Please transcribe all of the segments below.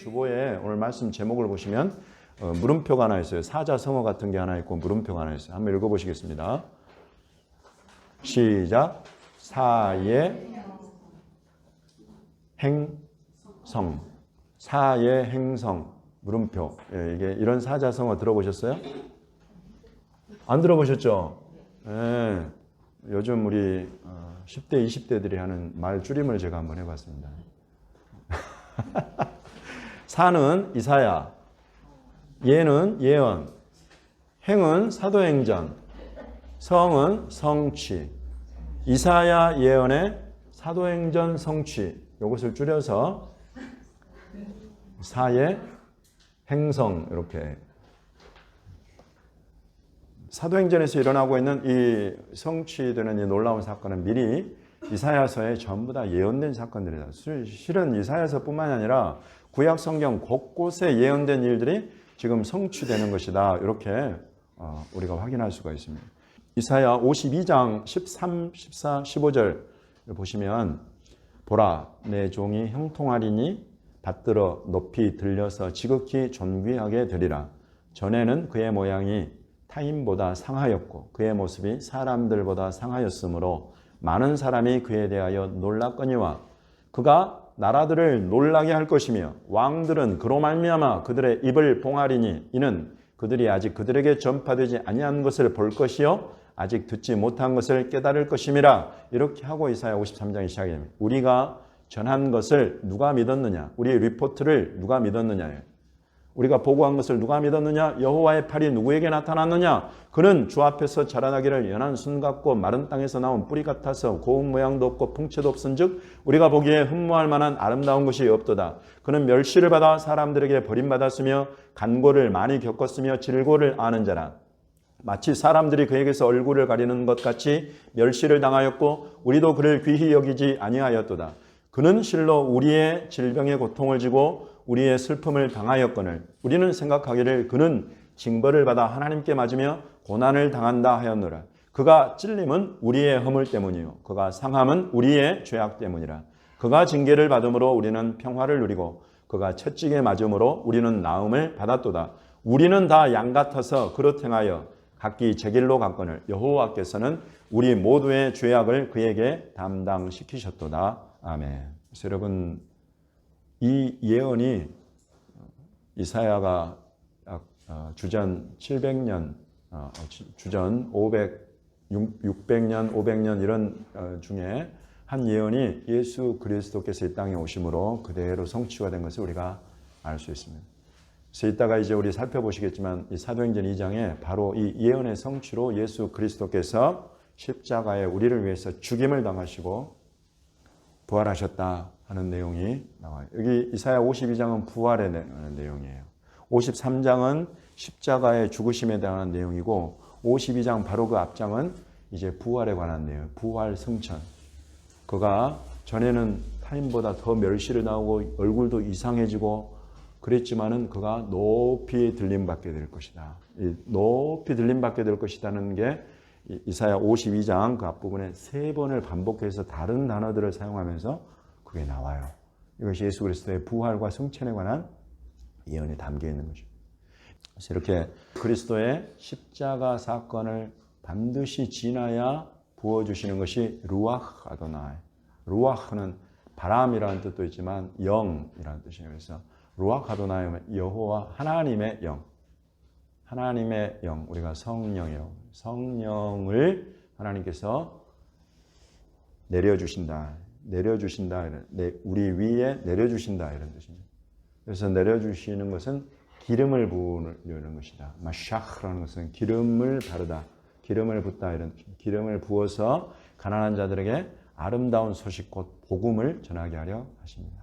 주보에 오늘 말씀 제목을 보시면 물음표가 하나 있어요. 사자성어 같은 게 하나 있고 물음표가 하나 있어요. 한번 읽어보시겠습니다. 시작. 사의 행성. 사의 행성. 물음표. 예, 이게 이런 사자성어 들어보셨어요? 안 들어보셨죠? 예, 요즘 우리 10대, 20대들이 하는 말 줄임을 제가 한번 해봤습니다. 사는 이사야, 예는 예언, 행은 사도행전, 성은 성취. 이사야 예언의 사도행전 성취. 이것을 줄여서 사의 행성. 이렇게 사도행전에서 일어나고 있는 이 성취되는 이 놀라운 사건은 미리 이사야서에 전부 다 예언된 사건들이다. 실은 이사야서뿐만 아니라 구약 성경 곳곳에 예언된 일들이 지금 성취되는 것이다. 이렇게 우리가 확인할 수가 있습니다. 이사야 52장 13, 14, 15절 보시면 보라, 내 종이 형통하리니 받들어 높이 들려서 지극히 존귀하게 되리라. 전에는 그의 모양이 타인보다 상하였고 그의 모습이 사람들보다 상하였으므로 많은 사람이 그에 대하여 놀랐거니와 그가 나라들을 놀라게 할 것이며 왕들은 그로 말미암아 그들의 입을 봉하리니 이는 그들이 아직 그들에게 전파되지 아니한 것을 볼 것이요 아직 듣지 못한 것을 깨달을 것임이라. 이렇게 하고 이사야 53장이 시작됩니다. 우리가 전한 것을 누가 믿었느냐? 우리의 리포트를 누가 믿었느냐? 우리가 보고한 것을 누가 믿었느냐? 여호와의 팔이 누구에게 나타났느냐? 그는 주 앞에서 자라나기를 연한 순 같고 마른 땅에서 나온 뿌리 같아서 고운 모양도 없고 풍채도 없은즉 우리가 보기에 흠모할 만한 아름다운 것이 없도다. 그는 멸시를 받아 사람들에게 버림받았으며 간고를 많이 겪었으며 질고를 아는 자라. 마치 사람들이 그에게서 얼굴을 가리는 것 같이 멸시를 당하였고 우리도 그를 귀히 여기지 아니하였도다. 그는 실로 우리의 질병의 고통을 지고 우리의 슬픔을 당하였거늘 우리는 생각하기를 그는 징벌을 받아 하나님께 맞으며 고난을 당한다 하였노라. 그가 찔림은 우리의 허물 때문이요 그가 상함은 우리의 죄악 때문이라. 그가 징계를 받음으로 우리는 평화를 누리고 그가 채찍에 맞음으로 우리는 나음을 받았도다. 우리는 다 양 같아서 그릇 행하여 각기 제 길로 갔거늘 여호와께서는 우리 모두의 죄악을 그에게 담당시키셨도다. 아멘. 그래서 여러분 이 예언이 이사야가 주전 700년, 주전 600년, 500년 이런 중에 한 예언이 예수 그리스도께서 이 땅에 오심으로 그대로 성취가 된 것을 우리가 알 수 있습니다. 그래서 이따가 이제 우리 살펴보시겠지만 이 사도행전 2장에 바로 이 예언의 성취로 예수 그리스도께서 십자가에 우리를 위해서 죽임을 당하시고 부활하셨다 하는 내용이 나와요. 여기 이사야 52장은 부활에 대한 내용이에요. 53장은 십자가의 죽으심에 대한 내용이고 52장 바로 그 앞장은 이제 부활에 관한 내용, 부활 승천. 그가 전에는 타인보다 더 멸시를 당하고 얼굴도 이상해지고 그랬지만은 그가 높이 들림받게 될 것이다. 높이 들림받게 될 것이라는 게 이사야 52장 그 앞부분에 3번을 반복해서 다른 단어들을 사용하면서 그게 나와요. 이것이 예수 그리스도의 부활과 승천에 관한 예언이 담겨 있는 거죠. 그래서 이렇게 그리스도의 십자가 사건을 반드시 지나야 부어주시는 것이 루아흐 아도나이. 루아흐는 바람이라는 뜻도 있지만 영이라는 뜻이에요. 그래서 루아흐 아도나이는 여호와 하나님의 영. 하나님의 영, 우리가 성령이요. 성령을 하나님께서 내려주신다. 우리 위에 내려주신다. 이런 뜻입니다. 그래서 내려주시는 것은 기름을 부으는 것이다. 마샤흐라는 것은 기름을 바르다. 기름을 붓다. 이런 뜻입니다. 기름을 부어서 가난한 자들에게 아름다운 소식 곧 복음을 전하게 하려 하십니다.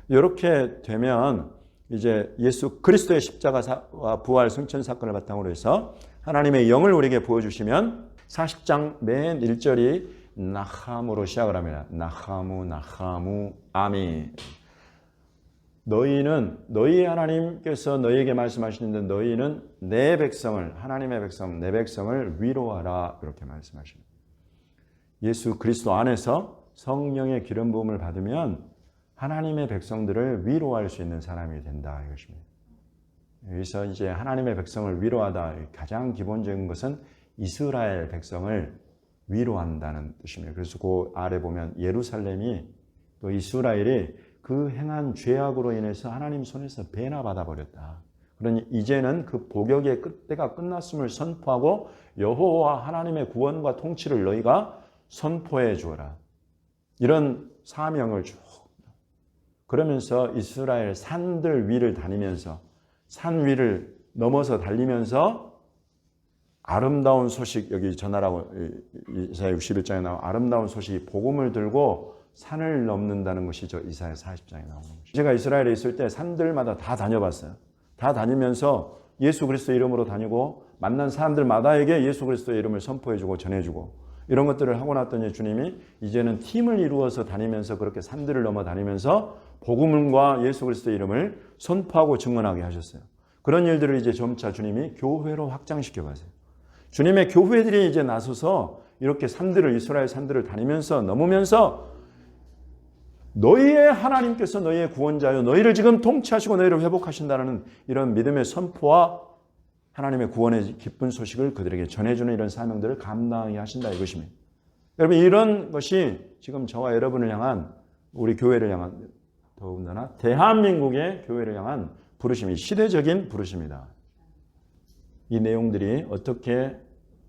이렇게 되면 이제 예수 그리스도의 십자가와 부활 승천 사건을 바탕으로 해서 하나님의 영을 우리에게 부어주시면 40장 맨 1절이 나함으로 시작을 합니다. 나하무 아멘. 너희 하나님께서 너희에게 말씀하시는데 너희는 내 백성을 하나님의 백성 내 백성을 위로하라 이렇게 말씀하십니다. 예수 그리스도 안에서 성령의 기름 부음을 받으면 하나님의 백성들을 위로할 수 있는 사람이 된다 이것입니다. 여기서 이제 하나님의 백성을 위로하다 가장 기본적인 것은 이스라엘 백성을 위로한다는 뜻입니다. 그래서 그 아래 보면 예루살렘이 또 이스라엘이 그 행한 죄악으로 인해서 하나님 손에서 배나 받아버렸다. 그러니 이제는 그 복역의 때가 끝났음을 선포하고 여호와 하나님의 구원과 통치를 너희가 선포해 주어라. 이런 사명을 쭉 그러면서 이스라엘 산들 위를 다니면서 산 위를 넘어서 달리면서 아름다운 소식 여기 전하라고 이사야 61장에 나온 아름다운 소식이 복음을 들고 산을 넘는다는 것이 저 이사야 40장에 나오는 것이죠. 제가 이스라엘에 있을 때 산들마다 다 다녀봤어요. 다 다니면서 예수 그리스도의 이름으로 다니고 만난 사람들마다에게 예수 그리스도의 이름을 선포해주고 전해주고 이런 것들을 하고 났더니 주님이 이제는 팀을 이루어서 다니면서 그렇게 산들을 넘어 다니면서 복음과 예수 그리스도의 이름을 선포하고 증언하게 하셨어요. 그런 일들을 이제 점차 주님이 교회로 확장시켜 가세요. 주님의 교회들이 이제 나서서 이렇게 산들을 이스라엘 산들을 다니면서 넘으면서 너희의 하나님께서 너희의 구원자요 너희를 지금 통치하시고 너희를 회복하신다는 이런 믿음의 선포와 하나님의 구원의 기쁜 소식을 그들에게 전해주는 이런 사명들을 감당하게 하신다 이것입니다. 여러분 이런 것이 지금 저와 여러분을 향한 우리 교회를 향한 더군다나 대한민국의 교회를 향한 부르심이 시대적인 부르심이다. 이 내용들이 어떻게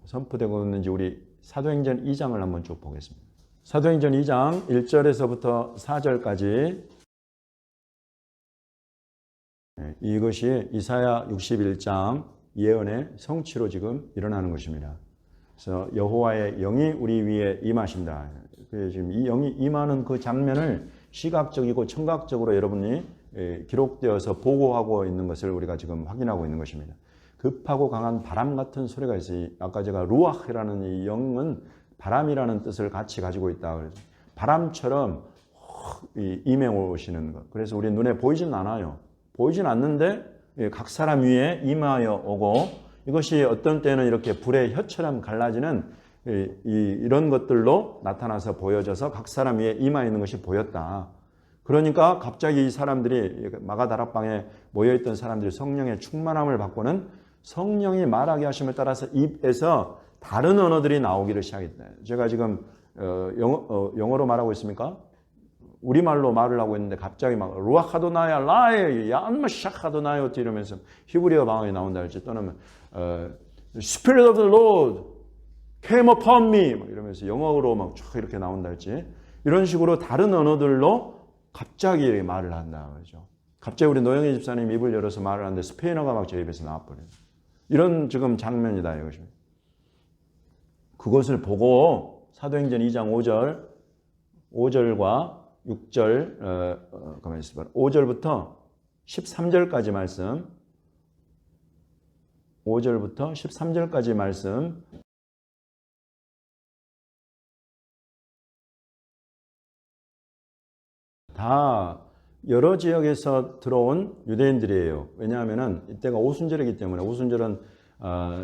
선포되고 있는지 우리 사도행전 2장을 한번 쭉 보겠습니다. 사도행전 2장 1절에서부터 4절까지 이것이 이사야 61장 예언의 성취로 지금 일어나는 것입니다. 그래서 여호와의 영이 우리 위에 임하신다. 그래서 지금 이 영이 임하는 그 장면을 시각적이고 청각적으로 여러분이 기록되어서 보고하고 있는 것을 우리가 지금 확인하고 있는 것입니다. 급하고 강한 바람 같은 소리가 있어요. 아까 제가 루아흐라는 이 영은 바람이라는 뜻을 같이 가지고 있다. 그래서 바람처럼 임해 오시는 것. 그래서 우리 눈에 보이진 않아요. 보이진 않는데 각 사람 위에 임하여 오고 이것이 어떤 때는 이렇게 불의 혀처럼 갈라지는 이런 것들로 나타나서 보여져서 각 사람 위에 임하 있는 것이 보였다. 그러니까 갑자기 이 사람들이 마가다락방에 모여있던 사람들이 성령의 충만함을 받고는 성령이 말하게 하심을 따라서 입에서 다른 언어들이 나오기를 시작했다. 제가 지금 영어로 말하고 있습니까? 우리말로 말을 하고 있는데 갑자기 막 루아하도나야 라에 야안마샤하도나요 이러면서 히브리어 방언이 나온다 할지 또는 Spirit of the Lord came upon me 이러면서 영어로 막 쫙 이렇게 나온다 할지 이런 식으로 다른 언어들로 갑자기 말을 한다 그러죠. 갑자기 우리 노영희 집사님 입을 열어서 말을 하는데 스페인어가 막 제 입에서 나와버려요. 이런 지금 장면이다 이것입니다. 그것을 보고 사도행전 2장 5절과 6절, 가만히 있어봐. 5절부터 13절까지 말씀, 5절부터 13절까지 말씀, 다 여러 지역에서 들어온 유대인들이에요. 왜냐하면 이때가 오순절이기 때문에 오순절은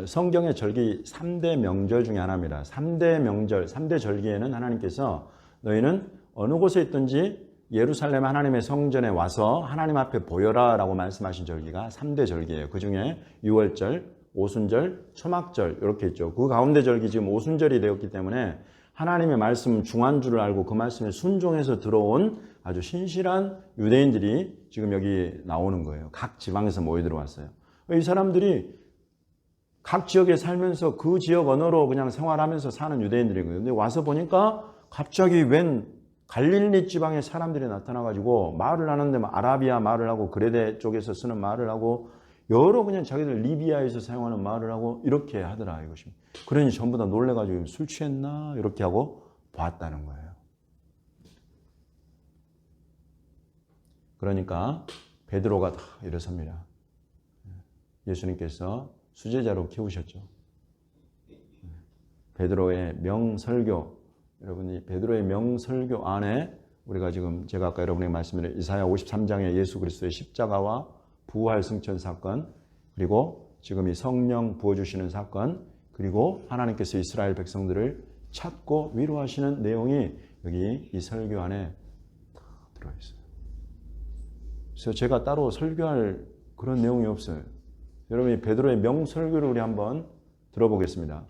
성경의 절기 3대 명절 중에 하나입니다. 3대 명절, 3대 절기에는 하나님께서 너희는 어느 곳에 있든지 예루살렘 하나님의 성전에 와서 하나님 앞에 보여라 라고 말씀하신 절기가 3대 절기예요. 그 중에 6월절, 오순절, 초막절 이렇게 있죠. 그 가운데 절기 지금 오순절이 되었기 때문에 하나님의 말씀 중한 줄을 알고 그 말씀에 순종해서 들어온 아주 신실한 유대인들이 지금 여기 나오는 거예요. 각 지방에서 모여 들어왔어요. 이 사람들이 각 지역에 살면서 그 지역 언어로 그냥 생활하면서 사는 유대인들이거든요. 근데 와서 보니까 갑자기 웬 갈릴리 지방의 사람들이 나타나가지고 말을 하는데 아라비아 말을 하고 그레데 쪽에서 쓰는 말을 하고 여러 그냥 자기들 리비아에서 사용하는 말을 하고 이렇게 하더라 이것입니다. 그러니 전부 다 놀래가지고 술 취했나 이렇게 하고 봤다는 거예요. 그러니까 베드로가 다 일어섭니다. 예수님께서 수제자로 키우셨죠. 베드로의 명설교, 여러분이 베드로의 명설교 안에 우리가 지금 제가 아까 여러분에게 말씀드린 이사야 53장의 예수 그리스도의 십자가와 부활 승천 사건, 그리고 지금 이 성령 부어주시는 사건, 그리고 하나님께서 이스라엘 백성들을 찾고 위로하시는 내용이 여기 이 설교 안에 다 들어있어요. 그래서 제가 따로 설교할 그런 내용이 없어요. 여러분이 베드로의 명설교를 우리 한번 들어보겠습니다.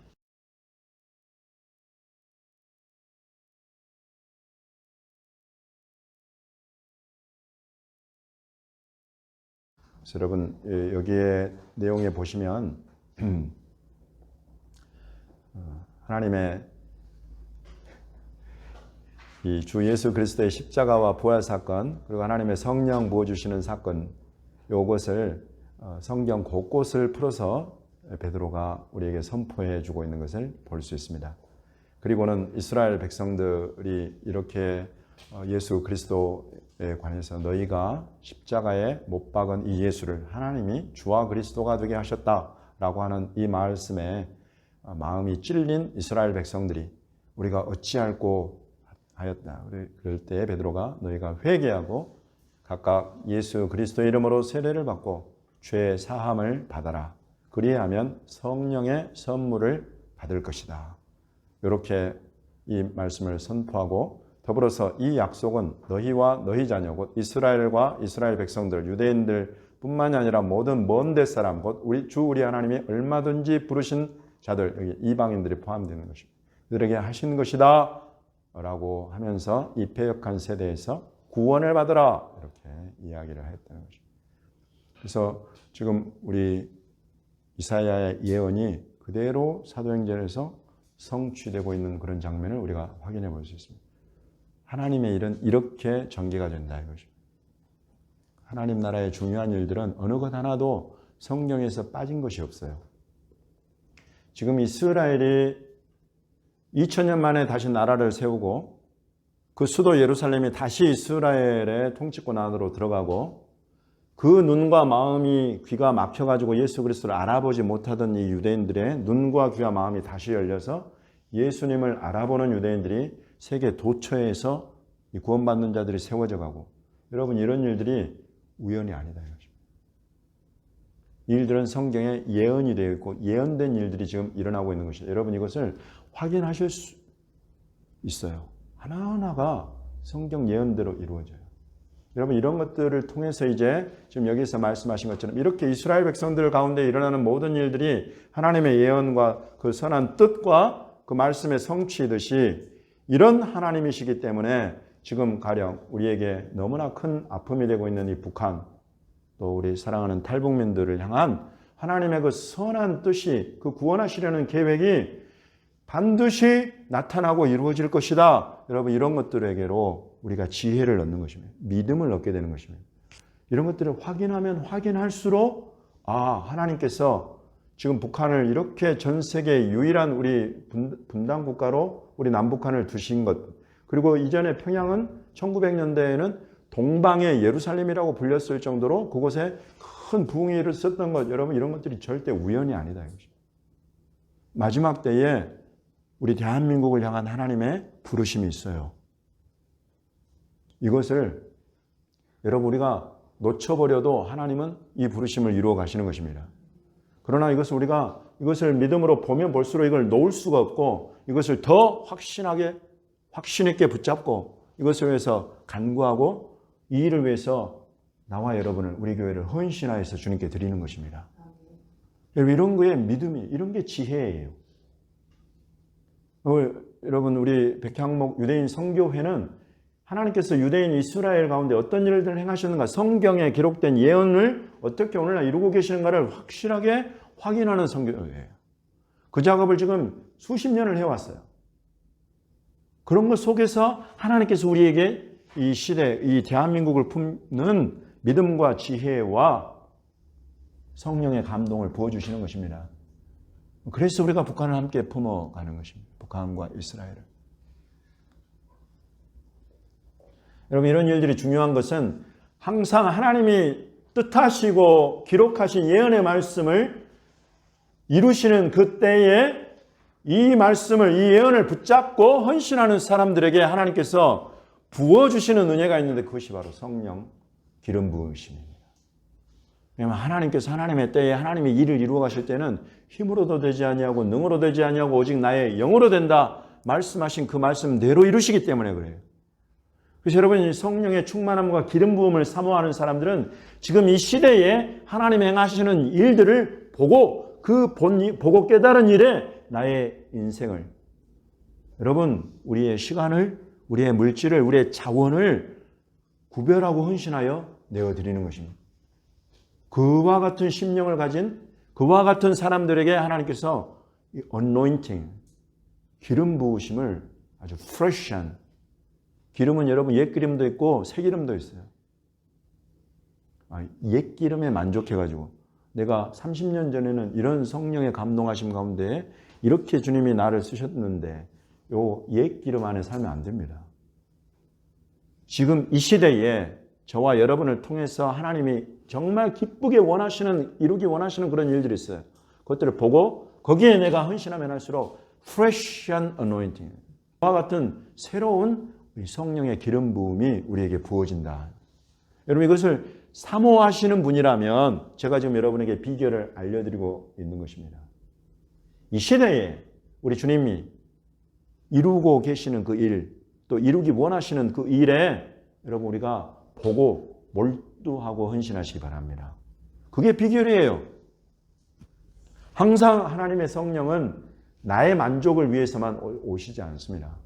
그래서 여러분 여기에 내용에 보시면 하나님의 이 주 예수 그리스도의 십자가와 부활 사건, 그리고 하나님의 성령 부어주시는 사건, 이것을 성경 곳곳을 풀어서 베드로가 우리에게 선포해 주고 있는 것을 볼 수 있습니다. 그리고는 이스라엘 백성들이 이렇게 예수 그리스도에 관해서 너희가 십자가에 못 박은 이 예수를 하나님이 주와 그리스도가 되게 하셨다라고 하는 이 말씀에 마음이 찔린 이스라엘 백성들이 우리가 어찌할꼬 하였다. 그럴 때 베드로가 너희가 회개하고 각각 예수 그리스도의 이름으로 세례를 받고 죄 사함을 받아라. 그리하면 성령의 선물을 받을 것이다. 이렇게 이 말씀을 선포하고 더불어서 이 약속은 너희와 너희 자녀 곧 이스라엘과 이스라엘 백성들 유대인들 뿐만이 아니라 모든 먼 데 사람 곧 우리 하나님이 얼마든지 부르신 자들 여기 이방인들이 포함되는 것입니다. 그들에게 하신 것이다 라고 하면서 이 패역한 세대에서 구원을 받으라 이렇게 이야기를 했다는 것입니다. 그래서 지금 우리 이사야의 예언이 그대로 사도행전에서 성취되고 있는 그런 장면을 우리가 확인해 볼 수 있습니다. 하나님의 일은 이렇게 전개가 된다 이것입니다. 하나님 나라의 중요한 일들은 어느 것 하나도 성경에서 빠진 것이 없어요. 지금 이스라엘이 2000년 만에 다시 나라를 세우고 그 수도 예루살렘이 다시 이스라엘의 통치권 안으로 들어가고 그 눈과 마음이 귀가 막혀가지고 예수 그리스도를 알아보지 못하던 이 유대인들의 눈과 귀와 마음이 다시 열려서 예수님을 알아보는 유대인들이 세계 도처에서 이 구원받는 자들이 세워져 가고 여러분 이런 일들이 우연이 아니다 이것입니다. 이 일들은 성경에 예언이 되어 있고 예언된 일들이 지금 일어나고 있는 것이죠. 여러분 이것을 확인하실 수 있어요. 하나하나가 성경 예언대로 이루어져요. 여러분 이런 것들을 통해서 이제 지금 여기서 말씀하신 것처럼 이렇게 이스라엘 백성들 가운데 일어나는 모든 일들이 하나님의 예언과 그 선한 뜻과 그 말씀의 성취이듯이 이런 하나님이시기 때문에 지금 가령 우리에게 너무나 큰 아픔이 되고 있는 이 북한 또 우리 사랑하는 탈북민들을 향한 하나님의 그 선한 뜻이 그 구원하시려는 계획이 반드시 나타나고 이루어질 것이다. 여러분 이런 것들에게로 우리가 지혜를 얻는 것입니다. 믿음을 얻게 되는 것입니다. 이런 것들을 확인하면 확인할수록 하나님께서 지금 북한을 이렇게 전 세계 유일한 우리 분단 국가로 우리 남북한을 두신 것 그리고 이전에 평양은 1900년대에는 동방의 예루살렘이라고 불렸을 정도로 그곳에 큰 부흥이 있었던 것 여러분 이런 것들이 절대 우연이 아니다 이것입니다. 마지막 때에 우리 대한민국을 향한 하나님의 부르심이 있어요. 이것을 여러분 우리가 놓쳐버려도 하나님은 이 부르심을 이루어 가시는 것입니다. 그러나 우리가 이것을 믿음으로 보면 볼수록 이걸 놓을 수가 없고 이것을 더 확신하게 확신 있게 붙잡고 이것을 위해서 간구하고 이 일을 위해서 나와 여러분을 우리 교회를 헌신하여서 주님께 드리는 것입니다. 여러분 이런 거에 믿음이 이런 게 지혜예요. 여러분 우리 백향목 유대인 선교회는 하나님께서 유대인 이스라엘 가운데 어떤 일들을 행하셨는가 성경에 기록된 예언을 어떻게 오늘날 이루고 계시는가를 확실하게 확인하는 선교회예요. 그 작업을 지금 수십 년을 해왔어요. 그런 것 속에서 하나님께서 우리에게 이 시대, 이 대한민국을 품는 믿음과 지혜와 성령의 감동을 부어주시는 것입니다. 그래서 우리가 북한을 함께 품어가는 것입니다. 북한과 이스라엘을. 여러분 이런 일들이 중요한 것은 항상 하나님이 뜻하시고 기록하신 예언의 말씀을 이루시는 그때에 이 말씀을 이 예언을 붙잡고 헌신하는 사람들에게 하나님께서 부어주시는 은혜가 있는데 그것이 바로 성령 기름 부으심입니다. 왜냐하면 하나님께서 하나님의 때에 하나님의 일을 이루어 가실 때는 힘으로도 되지 아니하고 능으로 되지 아니하고 오직 나의 영으로 된다 말씀하신 그 말씀대로 이루시기 때문에 그래요. 그래서 여러분, 이 성령의 충만함과 기름 부음을 사모하는 사람들은 지금 이 시대에 하나님 행하시는 일들을 보고 보고 깨달은 일에 나의 인생을, 여러분, 우리의 시간을, 우리의 물질을, 우리의 자원을 구별하고 헌신하여 내어드리는 것입니다. 그와 같은 심령을 가진 그와 같은 사람들에게 하나님께서 이 anointing, 기름 부으심을 아주 fresh한, 기름은 여러분 옛 기름도 있고 새 기름도 있어요. 옛 기름에 만족해가지고 내가 30년 전에는 이런 성령의 감동하심 가운데 이렇게 주님이 나를 쓰셨는데 요 옛 기름 안에 살면 안 됩니다. 지금 이 시대에 저와 여러분을 통해서 하나님이 정말 기쁘게 이루기 원하시는 그런 일들이 있어요. 그것들을 보고 거기에 내가 헌신하면 할수록 fresh한 anointing, 그와 같은 새로운 성령의 기름 부음이 우리에게 부어진다. 여러분, 이것을 사모하시는 분이라면 제가 지금 여러분에게 비결을 알려드리고 있는 것입니다. 이 시대에 우리 주님이 이루고 계시는 그 일, 또 이루기 원하시는 그 일에 여러분 우리가 보고 몰두하고 헌신하시기 바랍니다. 그게 비결이에요. 항상 하나님의 성령은 나의 만족을 위해서만 오시지 않습니다.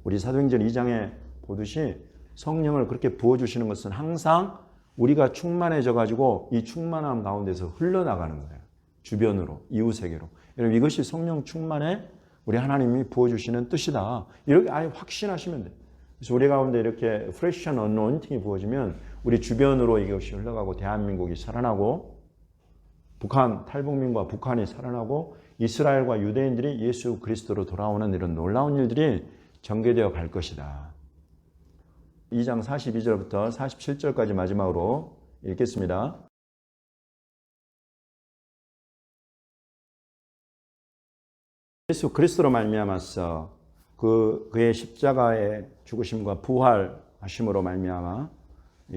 우리 사도행전 2장에 보듯이 성령을 그렇게 부어주시는 것은 항상 우리가 충만해져 가지고 이 충만함 가운데서 흘러나가는 거예요. 주변으로, 이웃에게로. 여러분, 이것이 성령 충만에 우리 하나님이 부어주시는 뜻이다. 이렇게 아예 확신하시면 돼요. 그래서 우리 가운데 이렇게 프레시한 어노인팅이 부어지면 우리 주변으로 이것이 흘러가고 대한민국이 살아나고 북한, 탈북민과 북한이 살아나고 이스라엘과 유대인들이 예수 그리스도로 돌아오는 이런 놀라운 일들이 전개되어 갈 것이다. 2장 42절부터 47절까지 마지막으로 읽겠습니다. 예수 그리스도로 말미암아서 그의 십자가의 죽으심과 부활하심으로 말미암아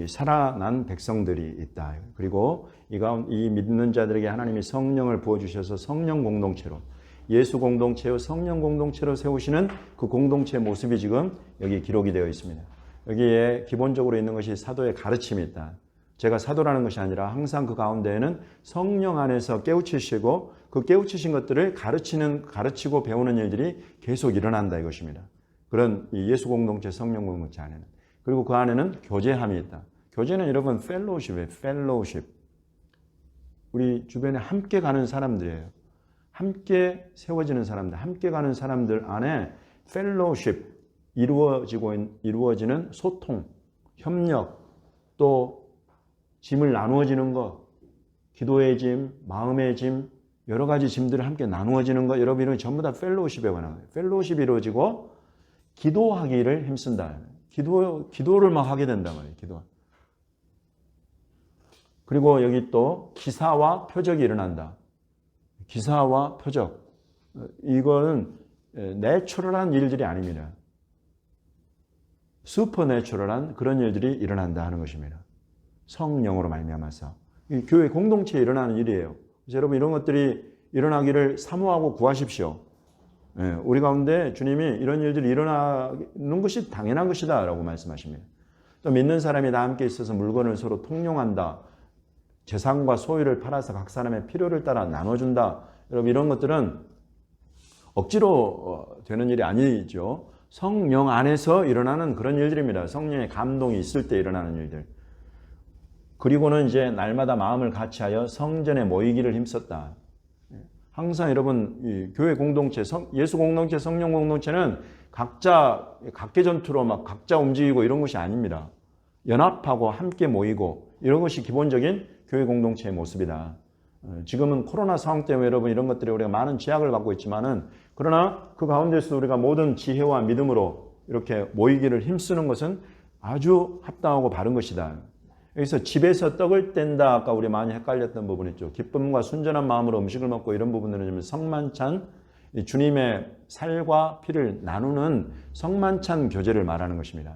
살아난 백성들이 있다. 그리고 이 믿는 자들에게 하나님이 성령을 부어주셔서 성령 공동체로, 예수 공동체요 성령 공동체로 세우시는 그 공동체 모습이 지금 여기 기록이 되어 있습니다. 여기에 기본적으로 있는 것이 사도의 가르침이 있다. 제가 사도라는 것이 아니라 항상 그 가운데에는 성령 안에서 깨우치시고 그 깨우치신 것들을 가르치고 배우는 일들이 계속 일어난다 이것입니다. 그런 예수 공동체, 성령 공동체 안에는. 그리고 그 안에는 교제함이 있다. 교제는 여러분 펠로우십이에요. 펠로우십. 우리 주변에 함께 가는 사람들이에요. 함께 세워지는 사람들, 함께 가는 사람들 안에 펠로우십, 이루어지는 소통, 협력, 또 짐을 나누어지는 것, 기도의 짐, 마음의 짐, 여러 가지 짐들을 함께 나누어지는 것, 여러분 이런 전부 다 펠로우십에 관한 거예요. 펠로우십이 이루어지고 기도하기를 힘쓴다. 기도를 막 하게 된단 말이에요. 기도. 그리고 여기 또 기사와 표적이 일어난다. 기사와 표적. 이거는 내추럴한 일들이 아닙니다. 슈퍼내추럴한 그런 일들이 일어난다 하는 것입니다. 성령으로 말미암아서. 이 교회 공동체에 일어나는 일이에요. 그래서 여러분 이런 것들이 일어나기를 사모하고 구하십시오. 우리 가운데 주님이 이런 일들이 일어나는 것이 당연한 것이다 라고 말씀하십니다. 또 믿는 사람이 다 함께 있어서 물건을 서로 통용한다. 재산과 소유를 팔아서 각 사람의 필요를 따라 나눠준다. 여러분 이런 것들은 억지로 되는 일이 아니죠. 성령 안에서 일어나는 그런 일들입니다. 성령의 감동이 있을 때 일어나는 일들. 그리고는 이제 날마다 마음을 같이하여 성전에 모이기를 힘썼다. 항상 여러분 이 교회 공동체, 예수 공동체, 성령 공동체는 각자 각계 전투로 막 각자 움직이고 이런 것이 아닙니다. 연합하고 함께 모이고 이런 것이 기본적인 교회 공동체의 모습이다. 지금은 코로나 상황 때문에 여러분 이런 것들이 우리가 많은 제약을 받고 있지만은 그러나 그 가운데서 우리가 모든 지혜와 믿음으로 이렇게 모이기를 힘쓰는 것은 아주 합당하고 바른 것이다. 여기서 집에서 떡을 뗀다. 아까 우리 많이 헷갈렸던 부분 있죠. 기쁨과 순전한 마음으로 음식을 먹고 이런 부분들은 성만찬, 주님의 살과 피를 나누는 성만찬 교제를 말하는 것입니다.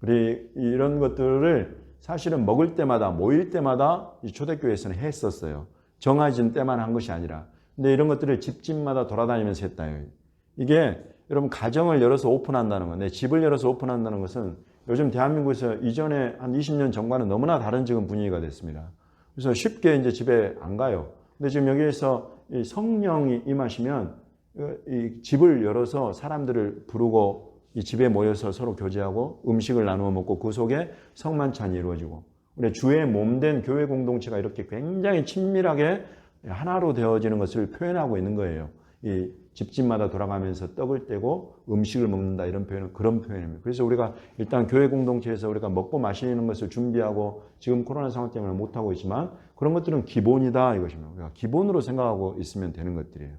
그리고 이런 것들을 사실은 먹을 때마다 모일 때마다 초대교회에서는 했었어요. 정해진 때만 한 것이 아니라. 근데 이런 것들을 집집마다 돌아다니면서 했다. 이게 여러분 가정을 열어서 오픈한다는 건, 내 집을 열어서 오픈한다는 것은 요즘 대한민국에서 이전에 한 20년 전과는 너무나 다른 지금 분위기가 됐습니다. 그래서 쉽게 이제 집에 안 가요. 근데 지금 여기에서 이 성령이 임하시면 이 집을 열어서 사람들을 부르고 이 집에 모여서 서로 교제하고 음식을 나누어 먹고 그 속에 성만찬이 이루어지고 우리 주의 몸된 교회 공동체가 이렇게 굉장히 친밀하게 하나로 되어지는 것을 표현하고 있는 거예요. 이 집집마다 돌아가면서 떡을 떼고 음식을 먹는다 이런 표현은 그런 표현입니다. 그래서 우리가 일단 교회 공동체에서 우리가 먹고 마시는 것을 준비하고 지금 코로나 상황 때문에 못하고 있지만 그런 것들은 기본이다 이것입니다. 우리가 기본으로 생각하고 있으면 되는 것들이에요.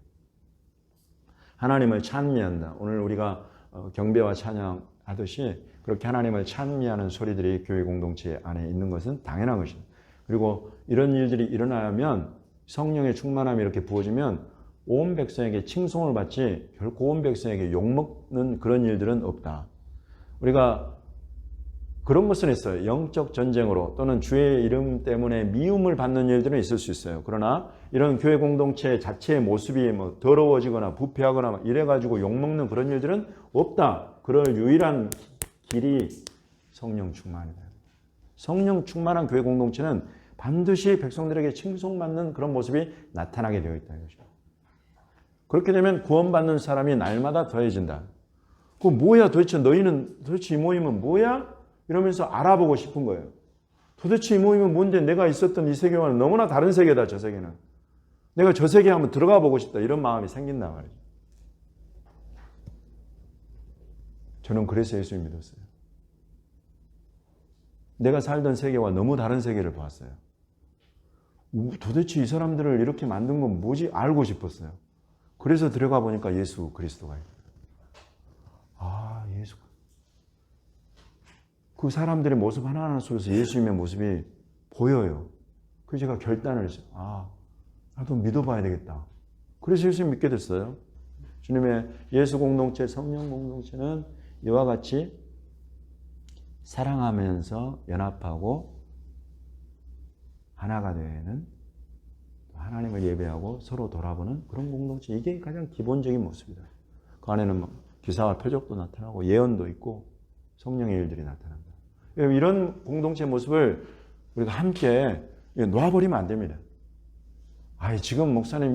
하나님을 찬미한다. 오늘 우리가 경배와 찬양하듯이 그렇게 하나님을 찬미하는 소리들이 교회 공동체 안에 있는 것은 당연한 것입니다. 그리고 이런 일들이 일어나면 성령의 충만함이 이렇게 부어지면 온 백성에게 칭송을 받지 결코 온 백성에게 욕먹는 그런 일들은 없다. 우리가 그런 것은 있어요. 영적 전쟁으로 또는 주의 이름 때문에 미움을 받는 일들은 있을 수 있어요. 그러나 이런 교회 공동체 자체의 모습이 뭐 더러워지거나 부패하거나 이래가지고 욕먹는 그런 일들은 없다. 그럴 유일한 길이 성령 충만이다. 성령 충만한 교회 공동체는 반드시 백성들에게 칭송받는 그런 모습이 나타나게 되어 있다는 것이죠. 그렇게 되면 구원받는 사람이 날마다 더해진다. 그 뭐야 도대체 너희는 도대체 이 모임은 뭐야? 이러면서 알아보고 싶은 거예요. 도대체 이 모임은 뭔데 내가 있었던 이 세계와는 너무나 다른 세계다 저 세계는. 내가 저 세계에 한번 들어가 보고 싶다 이런 마음이 생긴단 말이죠. 저는 그래서 예수를 믿었어요. 내가 살던 세계와 너무 다른 세계를 봤어요. 도대체 이 사람들을 이렇게 만든 건 뭐지? 알고 싶었어요. 그래서 들어가 보니까 예수 그리스도가 있어요. 아, 예수. 그 사람들의 모습 하나하나 속에서 예수님의 모습이 보여요. 그래서 제가 결단을 했어요. 아, 나도 믿어봐야 되겠다. 그래서 예수님 믿게 됐어요. 주님의 예수 공동체, 성령 공동체는 이와 같이 사랑하면서 연합하고 하나가 되는 하나님을 예배하고 서로 돌아보는 그런 공동체. 이게 가장 기본적인 모습이다. 그 안에는 기사와 표적도 나타나고 예언도 있고 성령의 일들이 나타난다. 이런 공동체 모습을 우리가 함께 놓아버리면 안 됩니다. 지금 목사님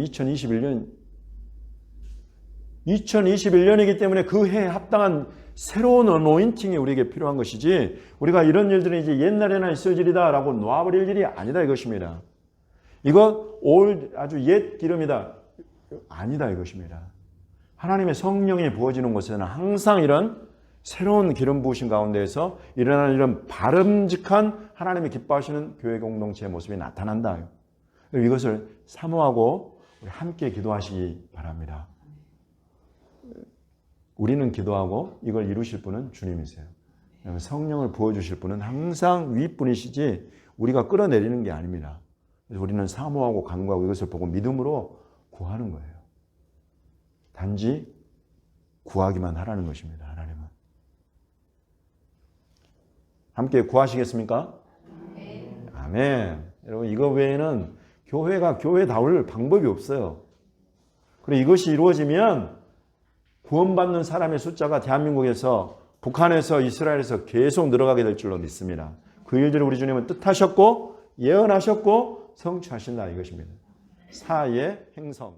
2021년이기 때문에 그 해에 합당한 새로운 어노인팅이 우리에게 필요한 것이지 우리가 이런 일들은 이제 옛날에나 있어지리다 라고 놓아버릴 일이 아니다 이것입니다. 이거 아주 옛 기름이다. 아니다 이것입니다. 하나님의 성령이 부어지는 곳에는 항상 이런 새로운 기름 부으신 가운데에서 일어나는 이런 바람직한 하나님이 기뻐하시는 교회 공동체의 모습이 나타난다. 이것을 사모하고 우리 함께 기도하시기 바랍니다. 우리는 기도하고 이걸 이루실 분은 주님이세요. 성령을 부어주실 분은 항상 윗분이시지 우리가 끌어내리는 게 아닙니다. 그래서 우리는 사모하고 간구하고 이것을 보고 믿음으로 구하는 거예요. 단지 구하기만 하라는 것입니다. 하나님은. 함께 구하시겠습니까? 아멘. 여러분 이거 외에는 교회가 교회다울 방법이 없어요. 그리고 이것이 이루어지면 구원받는 사람의 숫자가 대한민국에서 북한에서 이스라엘에서 계속 늘어가게 될 줄로 믿습니다. 그 일들을 우리 주님은 뜻하셨고 예언하셨고 성취하신다 이것입니다. 사의 행성.